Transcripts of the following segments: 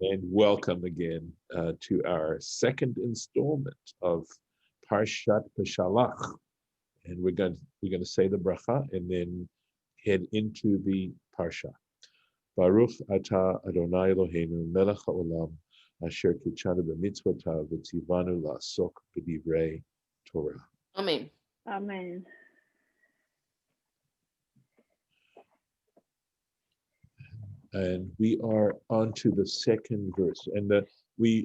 And welcome again to our second installment of Parshat B'Shalach. And we're going to say the bracha and then head into the parsha. Baruch atah Adonai Eloheinu melech haolam asher kitshanu b'mitzvotav v'tzivanu la'asok b'divrei Torah. Amen. Amen. And we are on to the second verse. And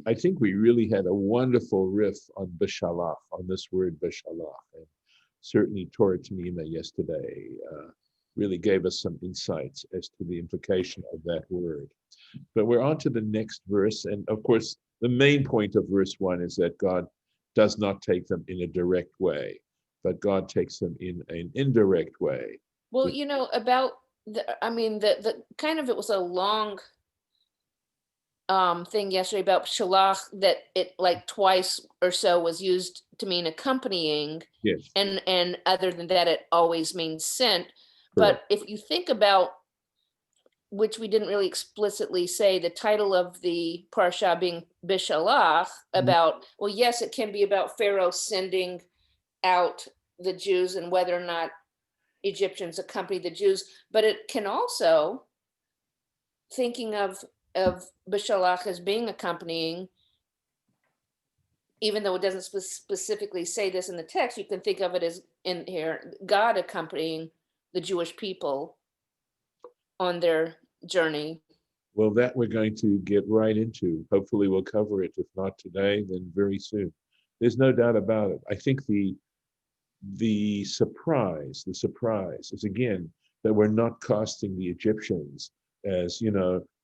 I think we really had a wonderful riff on B'Shalach, on this word B'Shalach. And certainly Torah Tanima yesterday really gave us some insights as to the implication of that word. But we're on to the next verse. And of course, the main point of verse 1 is that God does not take them in a direct way, but God takes them in an indirect way. Well, about the kind of, it was a long thing yesterday about shalach, that it like twice or so was used to mean accompanying. Yes. And other than that, it always means sent. Correct. But if you think about, which we didn't really explicitly say, the title of the parsha being B'Shalach, about, well, yes, it can be about Pharaoh sending out the Jews and whether or not Egyptians accompany the Jews, but it can also, thinking of B'Shalach as being accompanying, even though it doesn't specifically say this in the text, you can think of it as in here, God accompanying the Jewish people on their journey. Well, that we're going to get right into. Hopefully we'll cover it. If not today, then very soon. There's no doubt about it. I think the surprise is, again, that we're not casting the Egyptians as,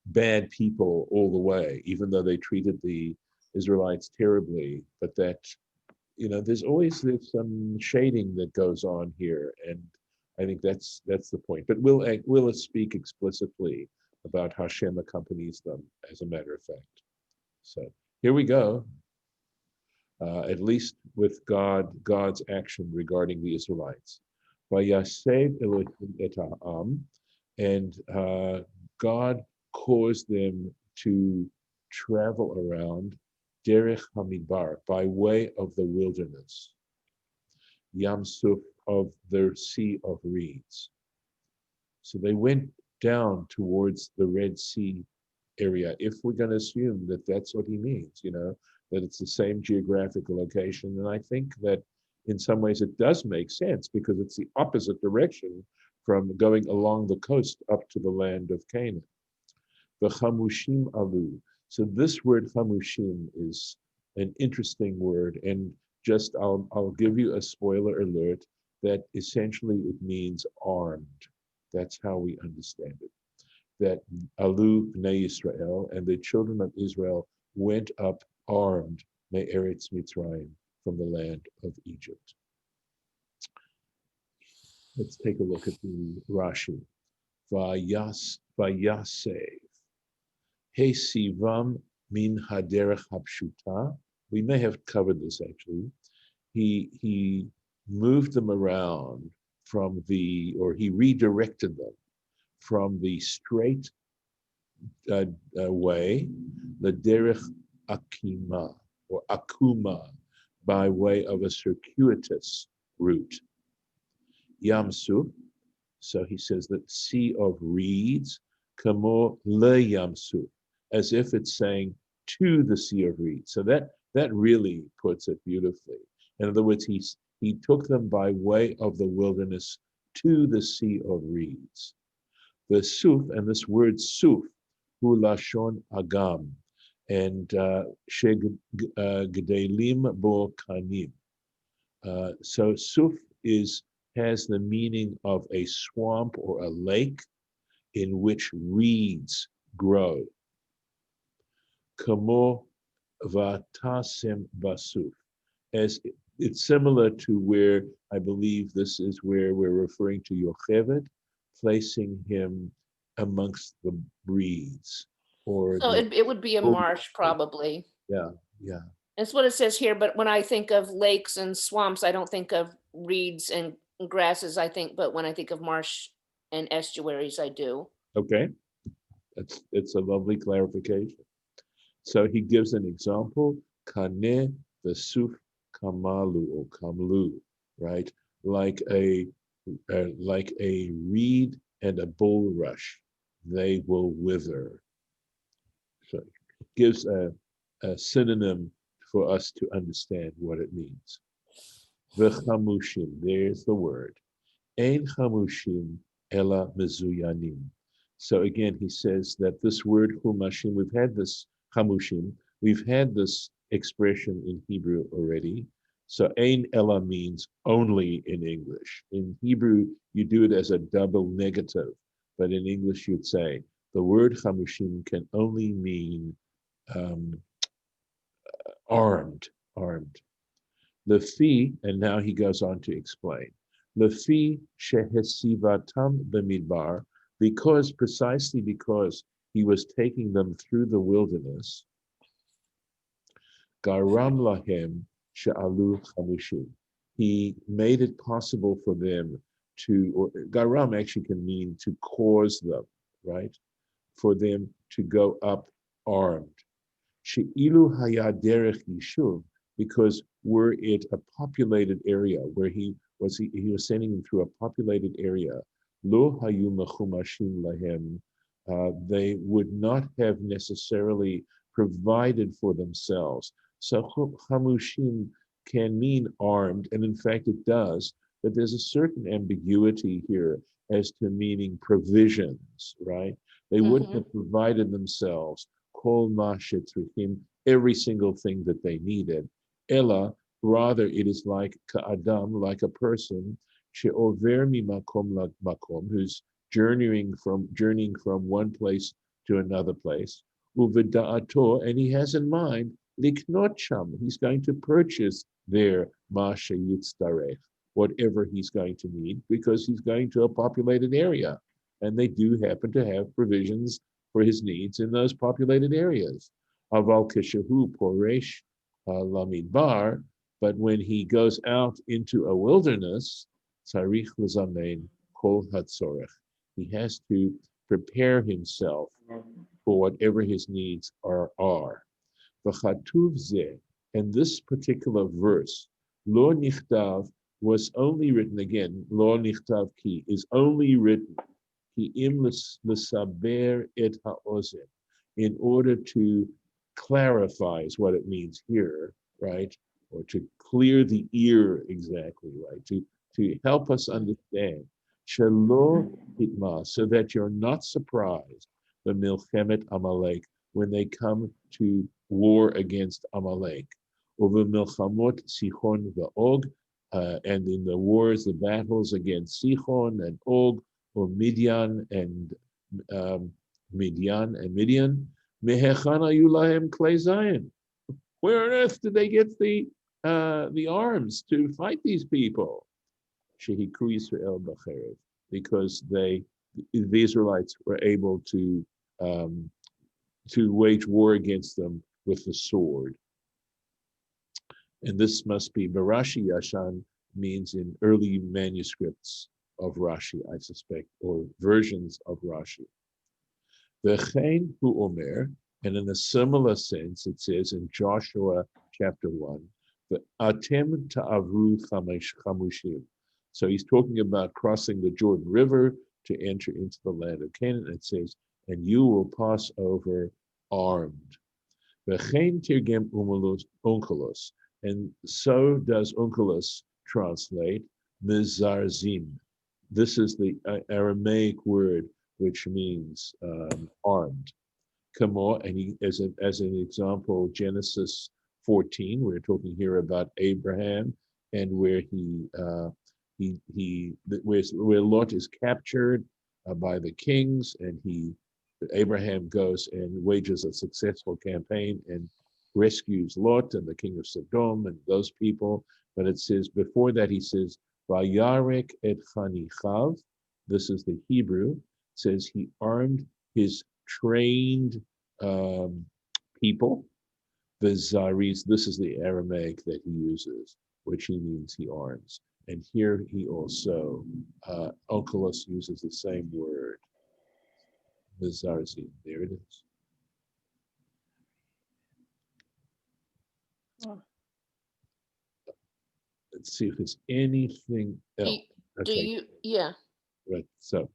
bad people all the way, even though they treated the Israelites terribly, but that, there's some shading that goes on here. And I think that's the point. But we'll speak explicitly about how Hashem accompanies them, as a matter of fact. So here we go. At least with God's action regarding the Israelites. Vayasev Elohim et ha'am, and God caused them to travel around Derech Hamidbar, by way of the wilderness, Yam Suf, of the Sea of Reeds. So they went down towards the Red Sea area, if we're going to assume that that's what he means, that it's the same geographical location. And I think that in some ways it does make sense, because it's the opposite direction from going along the coast up to the land of Canaan. The Chamushim Alu. So this word Chamushim is an interesting word. And just, I'll give you a spoiler alert, that essentially it means armed. That's how we understand it. That Alu Bnei Yisrael, and the children of Israel went up armed, Me'eretz Mitzrayim, from the land of Egypt. Let's take a look at the Rashi. Vayasev. He sivam min haderech hapshuta. We may have covered this actually. He moved them around he redirected them from the straight way, the derech akima or akuma, by way of a circuitous route. Yamsu, so he says that Sea of Reeds, kamo le Yamsu, as if it's saying to the Sea of Reeds. So that really puts it beautifully. In other words, he took them by way of the wilderness to the Sea of Reeds. The Suf, and this word Suf, hu lashon agam, and shegdelim bo kanim. So Suf has the meaning of a swamp or a lake in which reeds grow. Kamo vatasem basuf, as it's similar to where I believe this is where we're referring to Yocheved, placing him amongst the reeds. So it would be a marsh, probably. Yeah. That's what it says here. But when I think of lakes and swamps, I don't think of reeds and grasses, but when I think of marsh and estuaries, I do. Okay. It's a lovely clarification. So he gives an example, Kaneh vesuf kamalu or kamlu, right? Like a reed and a bulrush, they will wither. So it gives a synonym for us to understand what it means. V'chamushim, there's the word. Ein chamushim ela mezuyanim. So again, he says that this word chumashim, we've had this chamushim, we've had this expression in Hebrew already. So ein ela means only in English. In Hebrew, you do it as a double negative, but in English, you'd say the word chamushim can only mean um, armed. Lefi, and now he goes on to explain. Lefi shehesivatam b'midbar, precisely because he was taking them through the wilderness, garam lahem she'alu chamushim. He made it possible for them to, or garam actually can mean to cause them, right? For them to go up armed. She'ilu haya derech yishuv, because were it a populated area where he was sending them through a populated area, lo hayu mechumashim lahem, they would not have necessarily provided for themselves. So chamushim can mean armed, and in fact it does, but there's a certain ambiguity here as to meaning provisions, right? They wouldn't have provided themselves kol ma shetzrichim, every single thing that they needed. Ella, rather it is like ka'adam, like a person, she'over mimakom makom, who's journeying from one place to another place. Uveda'ato, and he has in mind liknot sham, he's going to purchase there ma sheyitzdarech, whatever he's going to need, because he's going to a populated area, and they do happen to have provisions for his needs in those populated areas. Aval keshehu poresh lamidbar, but when he goes out into a wilderness, tzarich lezamein kol hatzorech, he has to prepare himself for whatever his needs are. V'chatuv zeh, and this particular verse, lo nichtav, was only written, again, lo nichtav ki, is only written in order to clarify is what it means here, right? Or to clear the ear exactly, right? To help us understand. Shelo hitma, so that you're not surprised, the milchemet Amalek, when they come to war against Amalek. Over milchamot Sichon va'og, and in the wars, the battles against Sichon and Og, or Midian and Midian. Mehechana yulahem klei zayin. Where on earth did they get the arms to fight these people? Shehiku Yisrael b'cherev, because the Israelites were able to wage war against them with the sword. And this must be Barashi Yashan, means in early manuscripts of Rashi, I suspect, or versions of Rashi. V'chein hu omer, and in a similar sense, it says in Joshua chapter 1, Atem ta'avru chamushim. So he's talking about crossing the Jordan River to enter into the land of Canaan. It says, and you will pass over armed. V'chein tirgem unkelos, and so does Onkelos translate mizarzim. This is the Aramaic word which means armed. Kamo, and he, as an example, Genesis 14. We're talking here about Abraham, and where where Lot is captured by the kings, and Abraham goes and wages a successful campaign and rescues Lot and the king of Sodom and those people. But it says before that, he says, Vayarek et chanichav. This is the Hebrew. It says he armed his trained people. The zaris, this is the Aramaic that he uses, which he means he arms. And here he also, Onkelos uses the same word. Mizarzi. There it is. Oh. Let's see if there's anything else. Do Okay, you, yeah, right. So,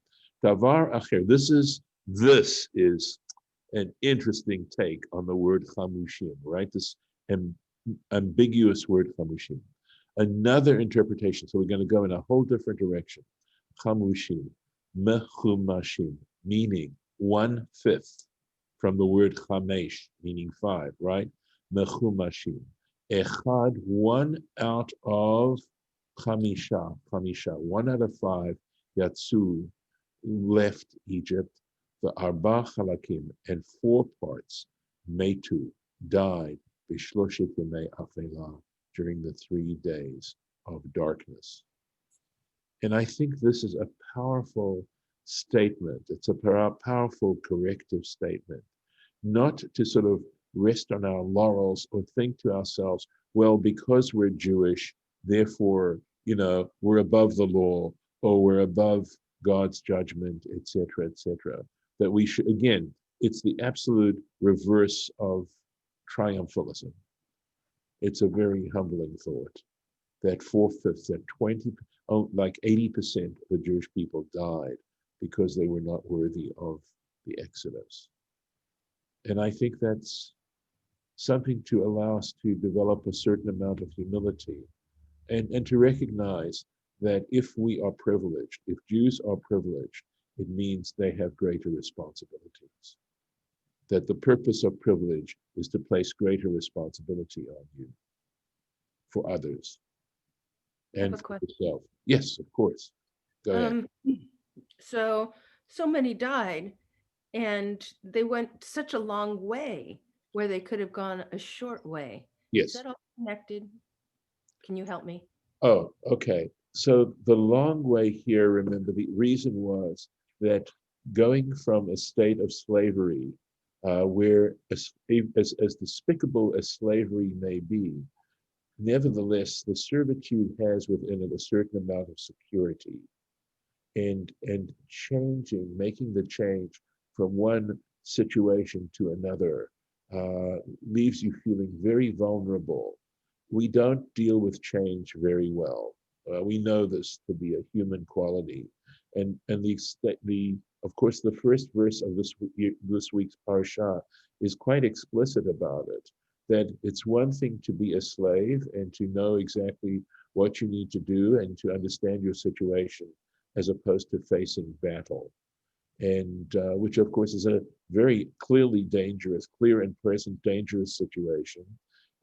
Davar Acher. This is an interesting take on the word chamushim, right? This ambiguous word chamushim. Another interpretation. So we're going to go in a whole different direction. Chamushim, mechumashim, meaning 1/5 from the word chamesh, meaning 5, right? Mechumashim. Echad, 1 out of chamisha, 1 out of 5, yatsu, left Egypt. The arba chalakim, and 4 parts, metu, died, b'shloshet yemei afela, during the 3 days of darkness. And I think this is a powerful statement. It's a powerful corrective statement, not to sort of rest on our laurels or think to ourselves, well, because we're Jewish, therefore, we're above the law, or we're above God's judgment, etc., etc. That we should, again, it's the absolute reverse of triumphalism. It's a very humbling thought that 4/5, that 80% of the Jewish people died because they were not worthy of the Exodus. And I think that's something to allow us to develop a certain amount of humility and to recognize that if we are privileged, if Jews are privileged, it means they have greater responsibilities. That the purpose of privilege is to place greater responsibility on you for others and for yourself. Yes, of course. Go ahead. So many died, and they went such a long way where they could have gone a short way. Yes. Is that all connected? Can you help me? Oh, okay. So the long way here, remember, the reason was that going from a state of slavery, where as despicable as slavery may be, nevertheless, the servitude has within it a certain amount of security. And making the change from one situation to another leaves you feeling very vulnerable. We don't deal with change very well. We know this to be a human quality, and of course the first verse of this week's parsha is quite explicit about it. That it's one thing to be a slave and to know exactly what you need to do and to understand your situation, as opposed to facing battle, and which of course is a very clearly dangerous, clear and present dangerous situation.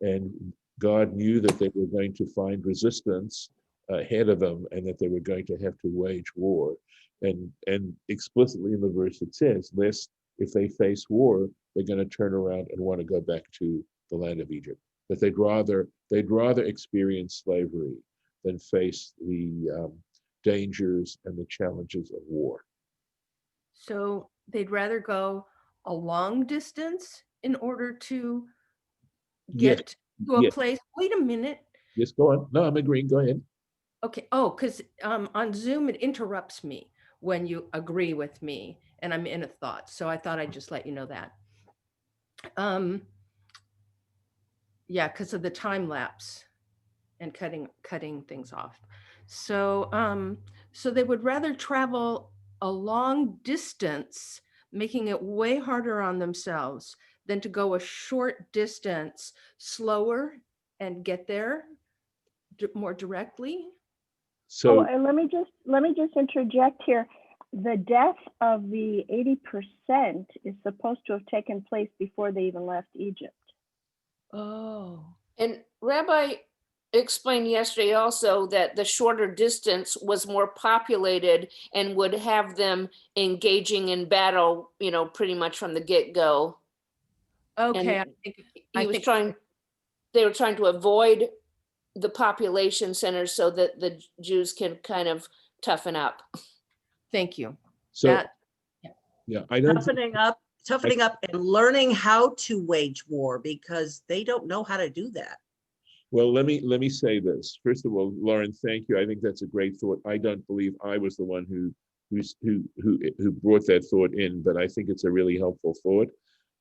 And God knew that they were going to find resistance ahead of them, and that they were going to have to wage war. And explicitly in the verse it says, lest if they face war, they're going to turn around and want to go back to the land of Egypt. That they'd rather experience slavery than face the dangers and the challenges of war. So they'd rather go a long distance in order to get to a place. Wait a minute. Yes, go on. No, I'm agreeing. Go ahead. Okay. Oh, because on Zoom it interrupts me when you agree with me and I'm in a thought. So I thought I'd just let you know that. Yeah, because of the time lapse and cutting things off. So so they would rather travel a long distance, making it way harder on themselves, than to go a short distance slower and get there more directly. So and let me just interject here. The death of the 80% is supposed to have taken place before they even left Egypt. Oh. And Rabbi explained yesterday also that the shorter distance was more populated and would have them engaging in battle, pretty much from the get-go. Okay. And they were trying to avoid the population centers so that the Jews can kind of toughen up. Thank you. I don't toughening up and learning how to wage war, because they don't know how to do that. Well, let me say this. First of all, Lauren, thank you. I think that's a great thought. I don't believe I was the one who who brought that thought in, but I think it's a really helpful thought.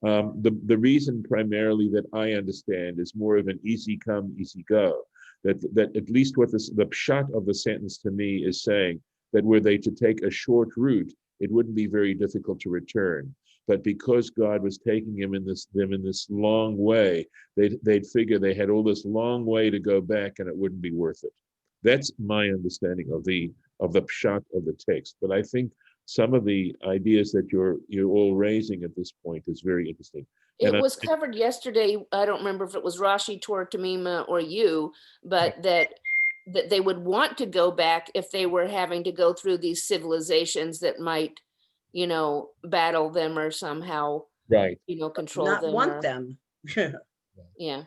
The reason primarily that I understand is more of an easy come, easy go. That at least what the pshat of the sentence to me is saying, that were they to take a short route, it wouldn't be very difficult to return. But because God was taking them in this long way, they'd figure they had all this long way to go back, and it wouldn't be worth it. That's my understanding of the pshat of the text. But I think some of the ideas that you're all raising at this point is very interesting. It was covered yesterday. I don't remember if it was Rashi, Torah Tamima, or you, but that they would want to go back if they were having to go through these civilizations that might, battle them or somehow, right, control Not them. want them. Yeah.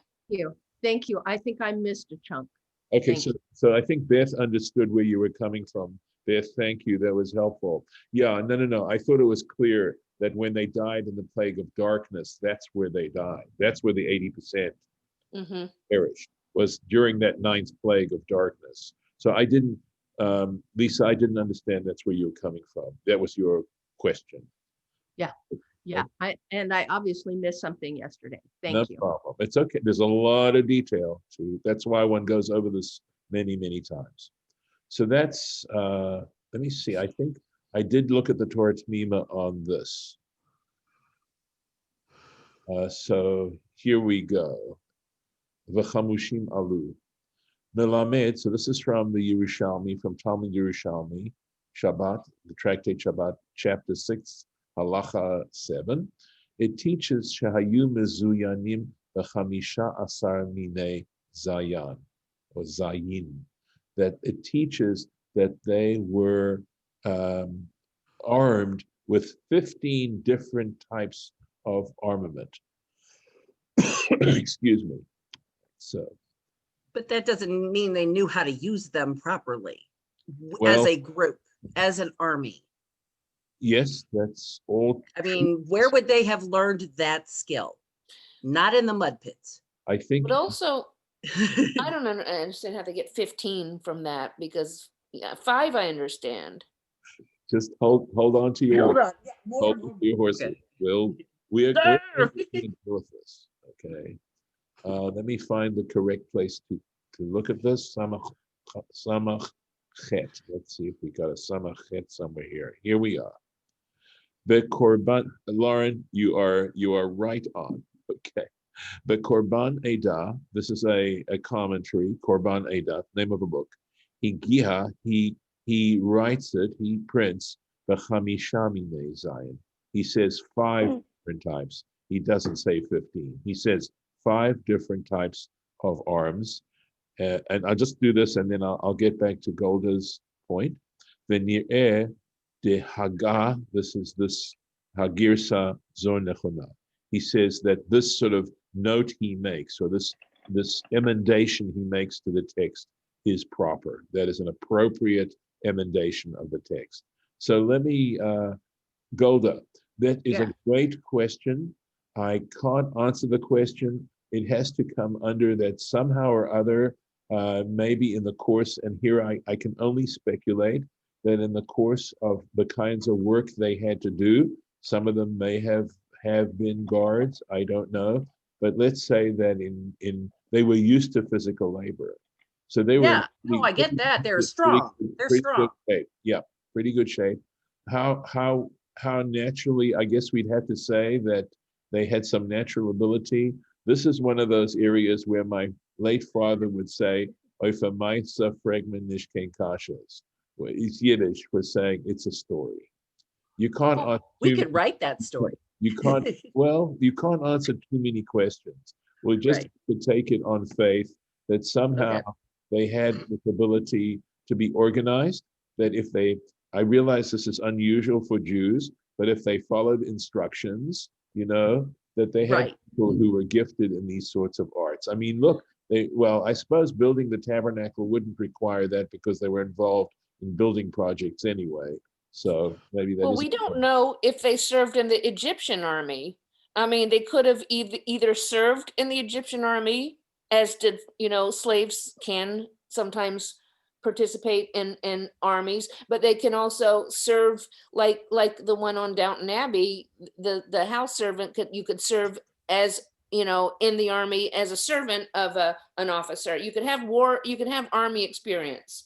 Thank you. I think I missed a chunk. Okay, Thank so I think Beth understood where you were coming from. Beth, thank you. That was helpful. Yeah, no. I thought it was clear that when they died in the plague of darkness, that's where they died. That's where the 80% perished, was during that ninth plague of darkness. So I didn't, Lisa, I didn't understand that's where you were coming from. That was your question. Yeah. I obviously missed something yesterday. Thank No you. problem. It's okay. There's a lot of detail to. That's why one goes over this many, many times. So that's. Let me see. I think I did look at the Torah Tamima on this. So here we go. V'chamushim alu. Melamed. So this is from the Yerushalmi, from Talmud Yerushalmi, Shabbat, the tractate Shabbat, chapter 6, halacha 7. It teaches Shahayu Mezuyanim B'chamisha Asar Mine Zayan, or Zayin. That it teaches that they were armed with 15 different types of armament. Excuse me. So. But that doesn't mean they knew how to use them properly Well, as a group, as an army. Yes, that's all. I mean, where would they have learned that skill? Not in the mud pits. I think. But also, I don't understand how they get 15 from that, because 5 I understand. Just hold on to your Hold on. hold on to your horses. Okay. We're going to deal with this. Okay. Let me find the correct place to look at this. Samach chet. Let's see if we got a samach chet somewhere here. Here we are. The korban, Lauren, you are right on. Okay. The Korban Eda, this is a commentary, Korban Eda, name of a book. He writes it, he prints the Chamishami Zion. He says 5 different types. He doesn't say 15. He says 5 different types of arms. And I'll just do this, and then I'll get back to Golda's point. The Nir'eh de Haga, this is this Hagirsa Zor Nechona. He says that this sort of note he makes, or this emendation he makes to the text, is proper. That is an appropriate emendation of the text. So let me, Golda, that is a great question. I can't answer the question. It has to come under that somehow or other, maybe in the course, and here I can only speculate that in the course of the kinds of work they had to do, some of them may have been guards, I don't know. But let's say that they were used to physical labor. So they were. No, I get that. They're strong. They're strong. Good shape. Yeah, pretty good shape. How naturally, I guess we'd have to say that they had some natural ability. This is one of those areas where my late father would say, "Oifa maitza fragment nishkein kashas." It's Yiddish for saying it's a story. You can't. We could write that story. You can't. Well, you can't answer too many questions. We just have to take it on faith that somehow they had the ability to be organized. That if I realize this is unusual for Jews, but if they followed instructions, that they had people who were gifted in these sorts of arts. I mean, look, I suppose building the tabernacle wouldn't require that because they were involved in building projects anyway. So maybe that. Well, we don't know if they served in the Egyptian army. I mean, they could have either served in the Egyptian army, as did, slaves can sometimes participate in armies, but they can also serve like the one on Downton Abbey, the house servant you could serve as, in the army as a servant of an officer. You could have army experience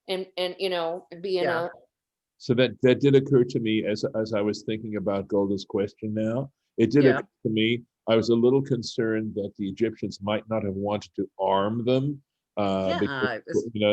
and be in Yeah. a. So that did occur to me as I was thinking about Golda's question now. It did Yeah. occur to me, I was a little concerned that the Egyptians might not have wanted to arm them. Yeah, Because,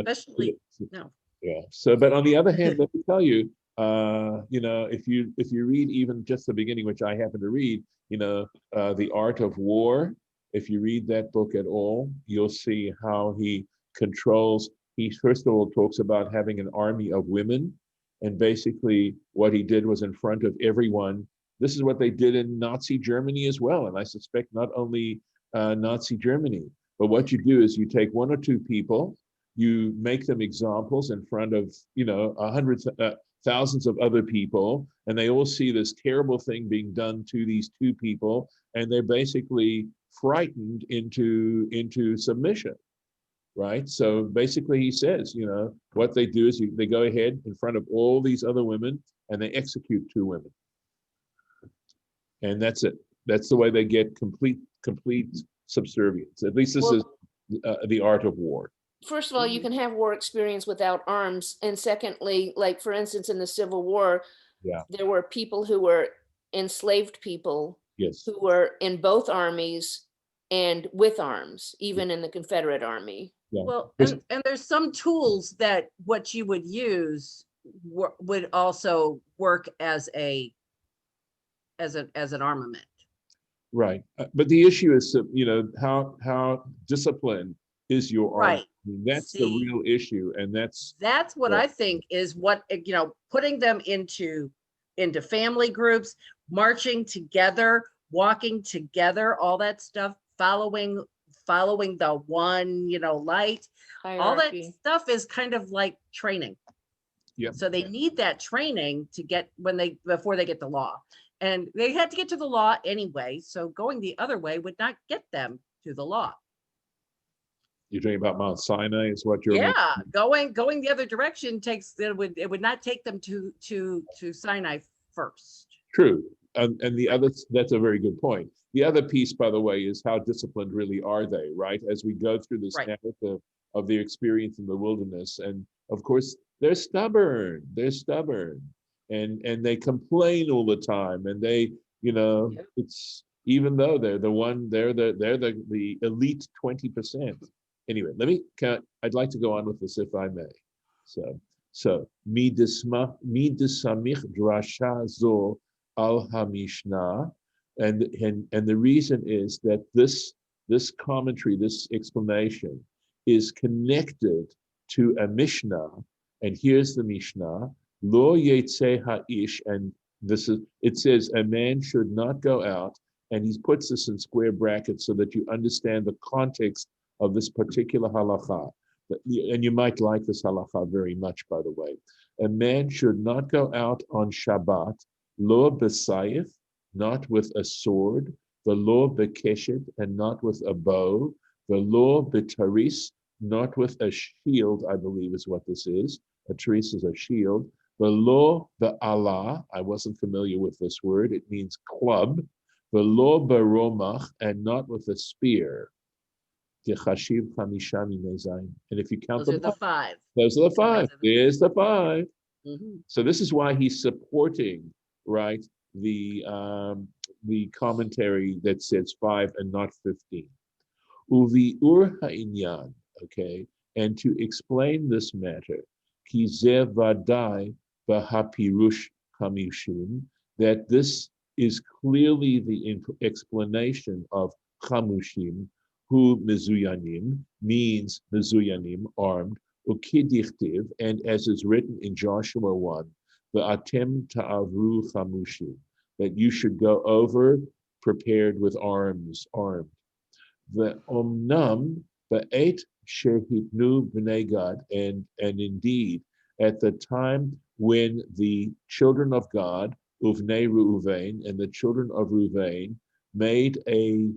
especially, no. yeah. So, but on the other hand, let me tell you, if you read even just the beginning, which I happen to read, The Art of War, if you read that book at all, you'll see how he controls. He first of all talks about having an army of women, and basically what he did was in front of everyone. This is what they did in Nazi Germany as well, and I suspect not only Nazi Germany. But what you do is you take one or two people, you make them examples in front of, hundreds, thousands of other people, and they all see this terrible thing being done to these two people, and they're basically frightened into submission, right? So basically he says, what they do is they go ahead in front of all these other women and they execute two women. And that's it. That's the way they get complete subservience. At least this is the art of war. First of all, you can have war experience without arms. And secondly, like for instance, in the Civil War, there were people who were enslaved people who were in both armies and with arms, even in the Confederate Army. Yeah. Well, and there's some tools that what you would use would also work as an armament. Right. But the issue is, how disciplined is your army? Right. I mean, that's the real issue. And that's what I think is what, putting them into family groups, marching together, walking together, all that stuff, following the one, light, Hierarchy. all that stuff is kind of like training. Yep. So they need that training to get before they get the law. And they had to get to the law anyway. So going the other way would not get them to the law. You're talking about Mount Sinai is what you're going the other direction it would not take them to Sinai first. True. And the other, that's a very good point. The other piece, by the way, is how disciplined really are they, right? As we go through this narrative of their experience in the wilderness. And of course, they're stubborn. And they complain all the time. And they, it's, even though they're the elite 20%. Anyway, I'd like to go on with this if I may. So midisamich drasha zo al hamishna, and the reason is that this commentary, this explanation, is connected to a Mishnah, and here's the Mishnah: Lo yetze ha'ish, and it says a man should not go out, and he puts this in square brackets so that you understand the context of this particular halakha. And you might like this halakha very much, by the way. A man should not go out on Shabbat, lo b'sayif, not with a sword, the lo b'keshet, and not with a bow, the lo b'taris, not with a shield, I believe is what this is. A taris is a shield. The lo b'ala, I wasn't familiar with this word, it means club. The lo b'romach, and not with a spear. And if you count Those are the five. Those are the five. There's the five. Mm-hmm. So this is why he's supporting, right, the commentary that says 5 and not 15. Uvi ur ha'inyan, okay, and to explain this matter, ki ze vadai b'hapirush chamishim, that this is clearly the explanation of chamushim, who mezuyanim, means mezuyanim, armed, ukidichtiv, and as is written in Joshua 1, v'atem ta'avru chamushim, that you should go over prepared with arms, armed. V'omnam ba'et shehitnu b'nei Gad, and indeed, at the time when the children of God, uvnei Reuven, and the children of Reuven, made a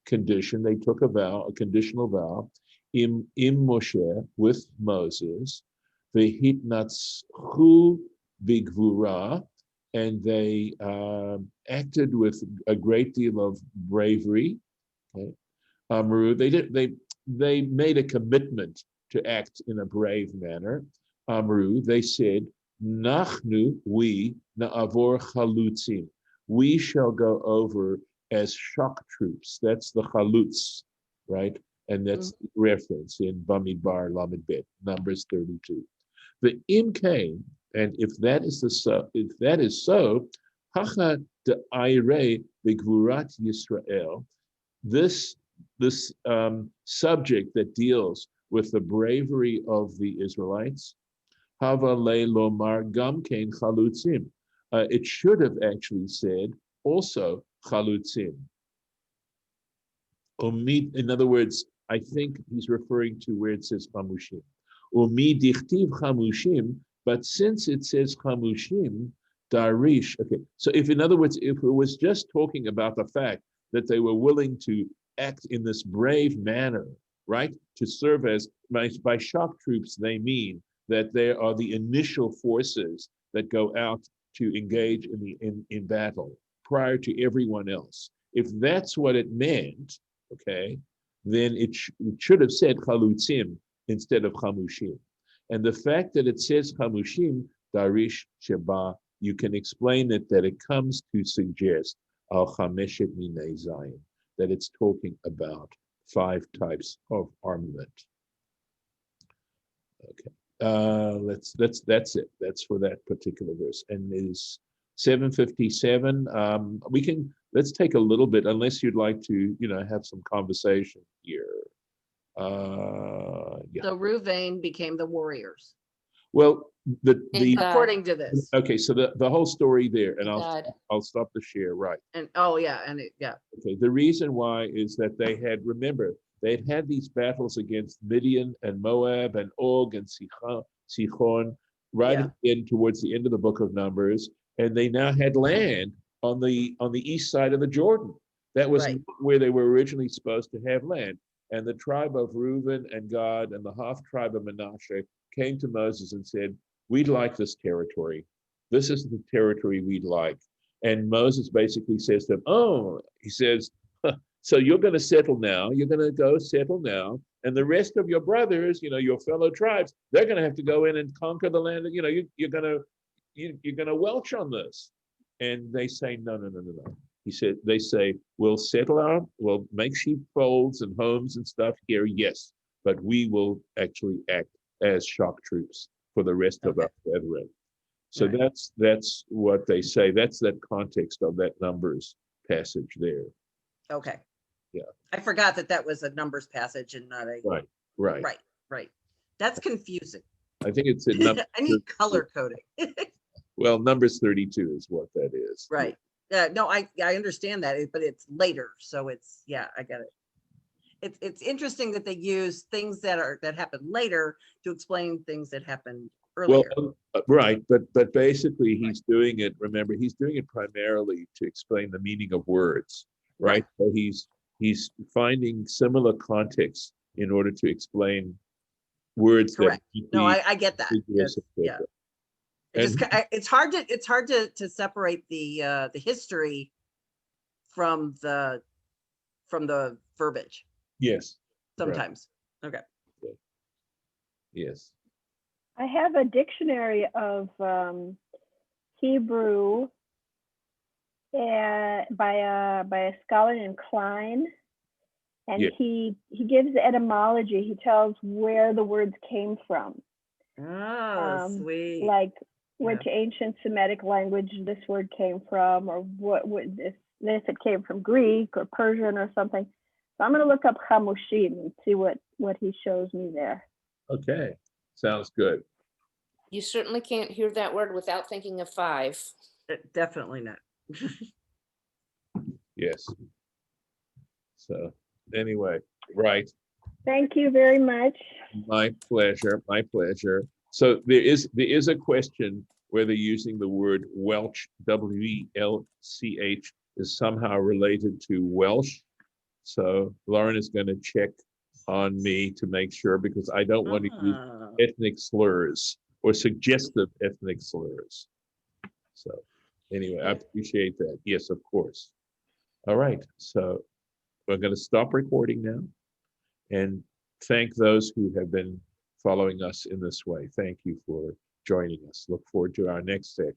condition, they took a vow, a conditional vow, im Moshe, with Moses, v'hitnatzchu bigvura, and they acted with a great deal of bravery. Okay. Amru, they made a commitment to act in a brave manner. Amru, they said, Nachnu, we, na'avor chalutzim. We shall go over as shock troops. That's the chalutz, right? And that's the reference in Bamidbar Lamed Bet, Numbers 32. The im came, and if that is so, hacha de aire begvurat Yisrael. This subject that deals with the bravery of the Israelites, hava le lomar gam kein chalutzim. It should have actually said also chalutzim. In other words, I think he's referring to where it says chamushim. Umi dichtiv chamushim, but since it says chamushim, darish. Okay, so if in other words, if it was just talking about the fact that they were willing to act in this brave manner, right, to serve as by shock troops, they mean that they are the initial forces that go out to engage in battle prior to everyone else. If that's what it meant, okay, then it should have said chalutzim instead of chamushim. And the fact that it says chamushim, darish sheba, you can explain it that it comes to suggest al chameshet minei zayin, that it's talking about 5 types of armament. Okay, that's it. That's for that particular verse. And is 757. Let's take a little bit, unless you'd like to, have some conversation here. Yeah. So Ruvain became the warriors, Well, according to this. Okay, so the whole story there, and God. I'll stop the share, right? And Okay, the reason why is that they'd had these battles against Midian and Moab and Og and Sichon right at the end, towards the end of the book of Numbers, and they now had land on the east side of the Jordan. That was where they were originally supposed to have land. And the tribe of Reuben and Gad and the half tribe of Manasseh came to Moses and said, we'd like this territory. This is the territory we'd like. And Moses basically says to them, he says, so you're going to settle now. You're going to go settle now. And the rest of your brothers, your fellow tribes, they're going to have to go in and conquer the land. You're going to welch on this. And they say, no. They say, we'll we'll make sheepfolds and homes and stuff here, yes, but we will actually act as shock troops for the rest of our brethren. So that's what they say. That's that context of that Numbers passage there. Okay. Yeah. I forgot that was a Numbers passage and not a. Right. That's confusing. I think it's in Numbers. I need color coding. Well, Numbers 32 is what that is. Right. No, I understand that, but it's later. So it's, I get it. It's interesting that they use things that happen later to explain things that happened earlier. Well, right, but basically he's doing it. Remember, he's doing it primarily to explain the meaning of words, right? So he's finding similar contexts in order to explain words. Correct. No, I get that. Yeah. It's hard to separate the history from the verbiage. Yes. Sometimes. Right. Okay. Yes. I have a dictionary of Hebrew by a scholar named Klein, and he gives the etymology. He tells where the words came from. Oh, sweet. Like which ancient Semitic language this word came from, or if it came from Greek or Persian or something. So I'm going to look up chamushim and see what he shows me there. Okay, sounds good. You certainly can't hear that word without thinking of 5. Definitely not. Yes. So anyway, right. Thank you very much. My pleasure. So there is a question whether using the word Welch, W-E-L-C-H, is somehow related to Welsh. So Lauren is going to check on me to make sure, because I don't want to use ethnic slurs or suggestive ethnic slurs. So anyway, I appreciate that. Yes, of course. All right, so we're going to stop recording now and thank those who have been following us in this way. Thank you for joining us. Look forward to our next session.